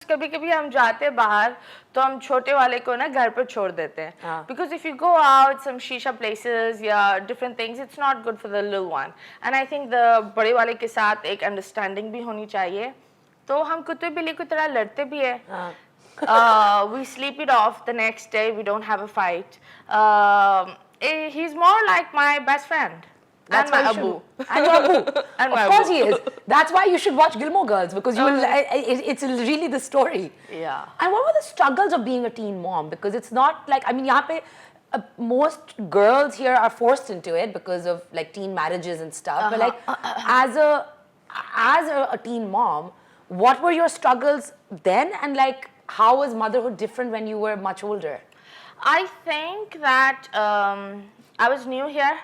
कभी कभी हम जाते हैं बाहर तो हम छोटे वाले को ना घर पर छोड़ देते हैं because if you go out some shisha places या different things it's not good for the little one and I think the बड़े वाले के साथ एक understanding भी होनी चाहिए तो हम कुत्ते बिल्ली की तरह लड़ते भी हैं we sleep it off the next day we don't have a fight he's more like my best friend. That's and my Abu. And your Abu. And of course he is. That's why you should watch Gilmore Girls because you will. It's really the story. Yeah. And what were the struggles of being a teen mom? Because it's not like यहाँ पे most girls here are forced into it because of like teen marriages and stuff. But like as a teen mom, what were your struggles then, and like how was motherhood different when you were much older? I think that I was new here.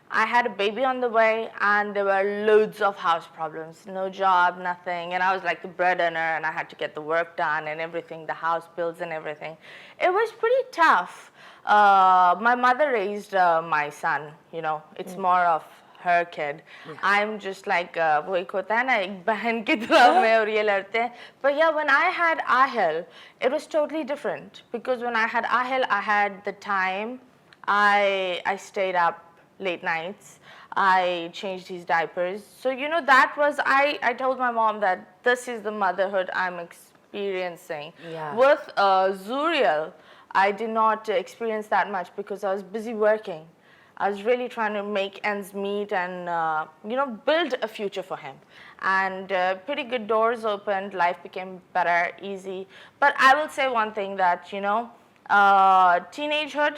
I had a baby on the way and there were loads of house problems, no job, nothing, and I was like the breadwinner and I had to get the work done and everything, the house bills and everything. It was pretty tough. My mother raised my son, you know, it's more of her kid. I'm just like वो एक होता है ना एक बहन की तरह मैं और ये लड़ते हैं. But yeah, when I had Ahel, it was totally different because when I had Ahel, I had the time. I stayed up late nights. I changed his diapers. So, you know, that was, I told my mom that this is the motherhood I'm experiencing. Yeah. With Zuriel, I did not experience that much because I was busy working. I was really trying to make ends meet and, you know, build a future for him. And pretty good doors opened, life became better, easy. But I will say one thing that, you know, teenagehood,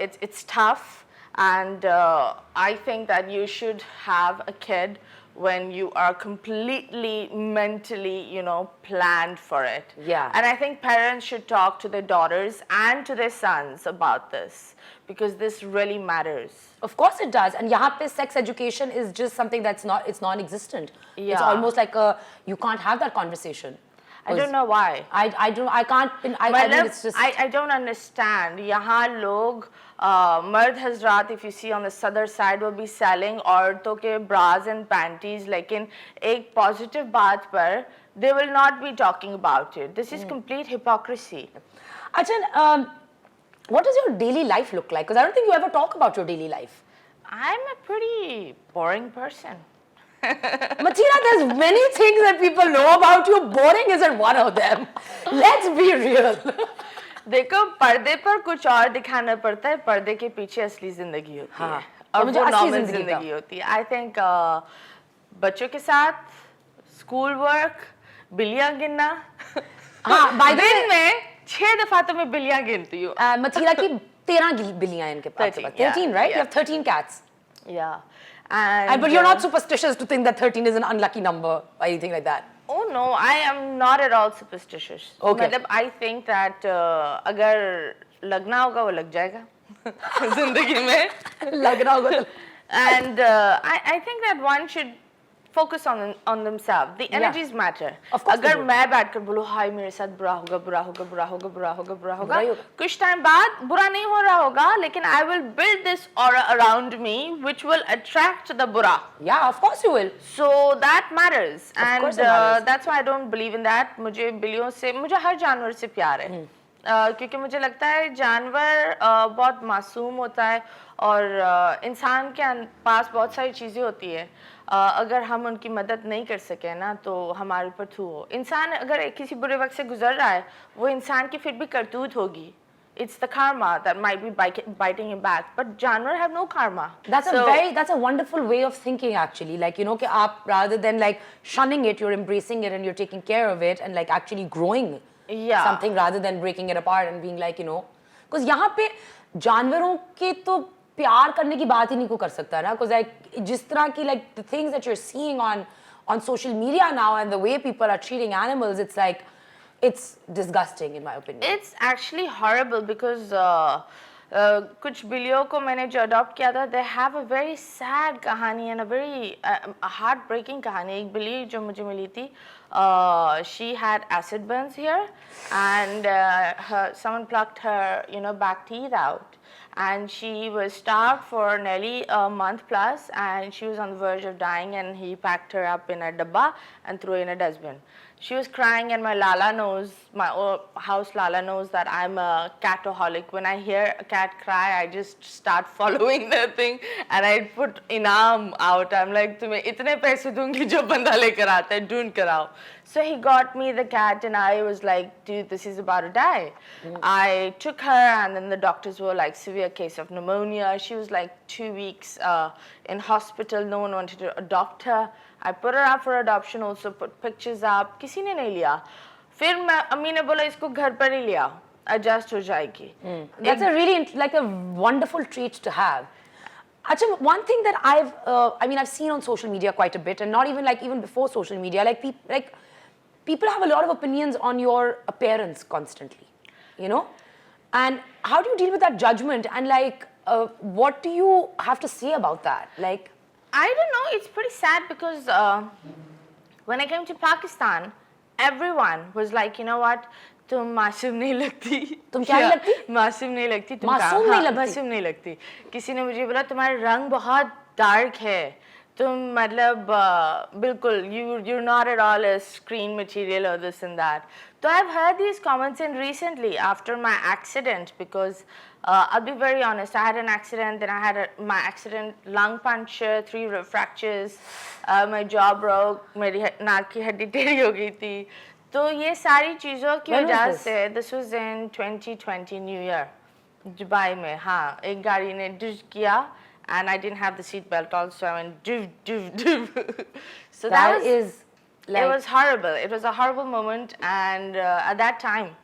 it's tough. And I think that you should have a kid when you are completely mentally, you know, planned for it. Yeah. And I think parents should talk to their daughters and to their sons about this because this really matters. Of course it does. And यहाँ पे sex education is just something that's it's non-existent. Yeah. It's almost like you can't have that conversation. I don't know why. I mean, it's just... I don't understand. यहाँ लोग मर्द हजरात, if you see on the southern side, will be selling औरतों के bras and panties. लेकिन एक positive बात पर, they will not be talking about it. This is complete hypocrisy. Achan, what does your daily life look like? Because I don't think you ever talk about your daily life. I'm a pretty boring person. Mathira, there's many things that people know about you. Boring isn't one of them. Let's be real. देखो पर्दे पर कुछ और दिखाना पड़ता है पर्दे के पीछे असली जिंदगी होती है और मुझे वो असली नॉर्मल जिंदगी होती है आई थिंक बच्चों के साथ स्कूल वर्क बिल्लियां गिनना दिन में 6 दफा तो मैं बिल्लियां गिनती हूँ मथीरा की 13 बिल्लियां इनके पास 13 right? You have 13 cats. Yeah. And but you're not superstitious to think that 13 is an unlucky number or anything like that. Oh no, I am not at all superstitious. Okay. मतलब I think that अगर लगना होगा वो लग जाएगा जिंदगी में लगना होगा तो and I think that one should focus on themselves. The energies matter. Of course. अगर मैं बैठकर बोलूँ हाय मेरे साथ बुरा होगा बुरा होगा बुरा होगा बुरा होगा बुरा होगा कुछ टाइम बाद बुरा नहीं हो रहा होगा लेकिन I will build this aura around me which will attract the बुरा. Yeah, of course you will. So that matters. Of course And it matters. That's why I don't believe in that. मुझे बिल्लियों से मुझे हर जानवर से प्यार है क्योंकि मुझे लगता है जानवर बहुत मासूम होता है और इंसान के पास बहुत सारी चीज़ें होती है अगर हम उनकी मदद नहीं कर सके ना तो हमारे ऊपर थू हो इंसान अगर किसी बुरे वक्त से गुजर रहा है वो इंसान की फिर भी करतूत होगी it's the karma that might be biting him back but जानवर have no karma. That's a wonderful way of thinking actually, like you know कि आप rather than like shunning it you're embracing it and you're taking care of it and like actually growing something rather than breaking it apart and being like you know because यहाँ पे जानवरों के तो प्यार करने की बात ही नहीं को कर सकता ना because like जिस तरह की like the things that you're seeing on social media now and the way people are treating animals it's like it's disgusting in my opinion. It's actually horrible because कुछ बिल्लियों को मैंने जो अडॉप्ट किया था they have a very sad कहानी and a very heartbreaking कहानी एक बिल्ली जो मुझे मिली थी she had acid burns here and someone plucked her you know back teeth out and she was starved for nearly a month plus and she was on the verge of dying and he packed her up in a dabba and threw her in a dustbin. She was crying, and my Lala knows, house Lala knows that I'm a cataholic. When I hear a cat cry, I just start following the thing, and I put inam out. I'm like, तुम्हें इतने पैसे दूंगी जो बंदा लेकर आता है, ढूंढ कर आओ. So he got me the cat, and I was like, dude, this is about to die. I took her, and then the doctors were like, severe case of pneumonia. She was like 2 weeks in hospital. No one wanted to adopt her. I put her up for adoption, also put pictures up. किसी ने नहीं लिया. फिर अम्मी ने बोला इसको घर पर ही लिया. Adjust हो जाएगी. That's a really like a wonderful treat to have. Achha, one thing that I've seen on social media quite a bit, and not even like even before social media, like people have a lot of opinions on your appearance constantly, you know? And how do you deal with that judgment? And like, what do you have to say about that? Like, I don't know. It's pretty sad because when I came to Pakistan, everyone was like, you know what? तुम मासूम नहीं लगती. तुम क्या नहीं लगती? मासूम नहीं लगती. तुम मासूम नहीं लगती. मासूम नहीं लगती. किसी ने मुझे बोला तुम्हारा रंग बहुत डार्क है. तुम मतलब बिल्कुल you're not at all a screen material or this and that. So I've heard these comments in recently after my accident because I'll be very honest, I had an accident, then I had my accident, lung puncture, 3 fractures, my jaw broke, मेरी नाक की हड्डी टेढ़ी हो गई थी. तो ये सारी चीज़ों की वजह से this was in 2020 New Year, Dubai में. हाँ, एक गाड़ी ने डिश किया. And I didn't have the seat belt also. I went doof, doof, doof. So that is like, it was horrible. It was a horrible moment. And at that time,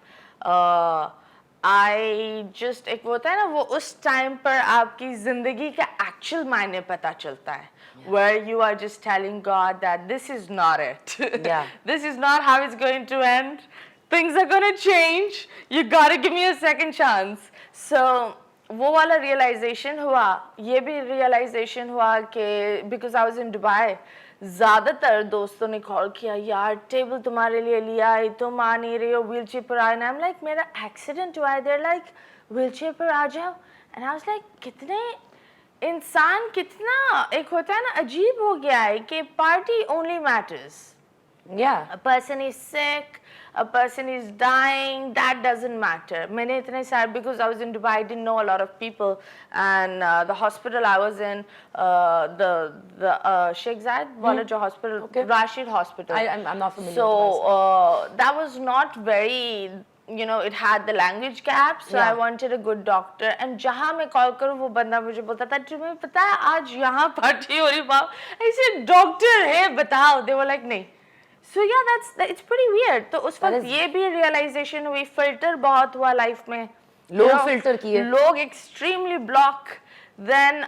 I just, एक होता है ना वो उस time पर आपकी ज़िंदगी का actual मायने पता चलता है. Where you are just telling God that this is not it. Yeah. This is not how it's going to end. Things are going to change. You got to give me a second chance. So, वो वाला realization हुआ, ये भी realization हुआ कि because I was in Dubai, ज़्यादातर दोस्तों ने call किया यार table तुम्हारे लिए लिया है, तुम आ नहीं रहे हो, wheelchair पर आए. And I'm like मेरा accident हुआ है. They're like wheelchair पर आ जाओ. And I was like कितने इंसान कितना एक होता है ना अजीब हो गया है कि party only matters. Yeah. A person is sick, a person is dying, that doesn't matter. मैंने इतने सारे, because I was in Dubai, I didn't know a lot of people, and the hospital I was in, the Sheikh Zayed वाला जो hospital, Okay. Rashid Hospital. I'm not familiar So with Dubai, that was not very, you know, it had the language gap, so Yeah. I wanted a good doctor. And जहाँ मैं call करूँ वो बंदा मुझे बोलता था तुम्हें पता है आज यहाँ party हो रही बाप. I said doctor है बताओ. They were like नहीं. So yeah, it's pretty weird. तो उस वक्त ये भी realization हुई, filter बहुत हुआ life में. लोग filter किए. लोग extremely block. Then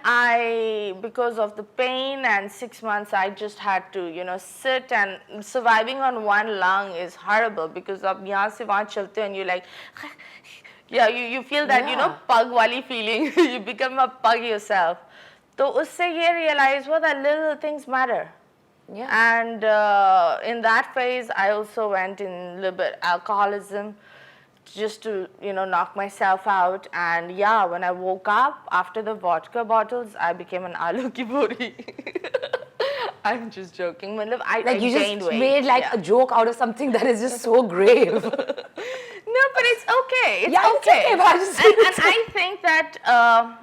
because of the pain and 6 months, I just had to, you know, sit, and surviving on one lung is horrible because आप यहाँ से वहाँ चलते हो and you're like, yeah, you feel that, you know, pug wali feeling. You become a pug yourself. तो उससे ये realize हुआ that little things matter. Yeah. And in that phase, I also went in a little bit alcoholism just to, you know, knock myself out. And yeah, when I woke up after the vodka bottles, I became an aloo ki bori. I'm just joking. I you gained just weight. made like a joke out of something that is just so grave. No, but it's okay. It's Yeah, okay. it's okay, but I just- and I think that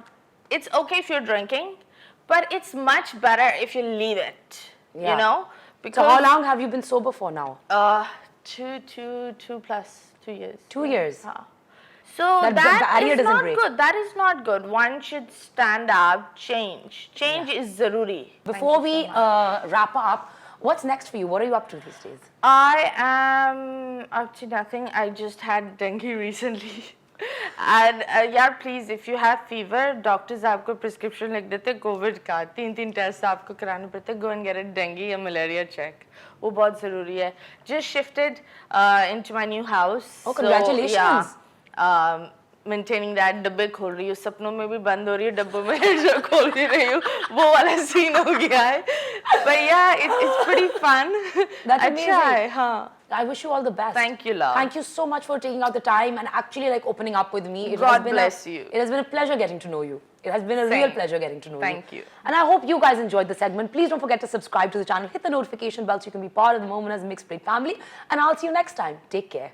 it's okay if you're drinking, but it's much better if you leave it. Yeah. You know? So how long have you been sober for now? 2 plus 2 years. 2 years. So That barrier is doesn't not break. good. That is not good. One should stand up, change. Change is zaruri. Before we wrap up, what's next for you? What are you up to these days? I am up to nothing. I just had dengue recently. And yeah, please, if you have fever, doctors आपको prescription लिख देते COVID का 3 tests आपको कराने पड़ते. Go and get a dengue or malaria check. वो बहुत ज़रूरी है. Just shifted into my new house. Oh, congratulations. So, yeah, maintaining that. डब्बे खोल रही हूँ, सपनों में भी बंद हो रही है, डब्बों में जो खोल नहीं रही हूँ, वो वाला scene हो गया है. But yeah, it's pretty fun. That's amazing. अच्छा है, हाँ. I wish you all the best. Thank you, love. Thank you so much for taking out the time and actually like opening up with me. God bless you. It has been a pleasure getting to know you. It has been a real pleasure getting to know you. Thank you. And I hope you guys enjoyed the segment. Please don't forget to subscribe to the channel, hit the notification bell so you can be part of the Moment as Mixed Plate family. And I'll see you next time. Take care.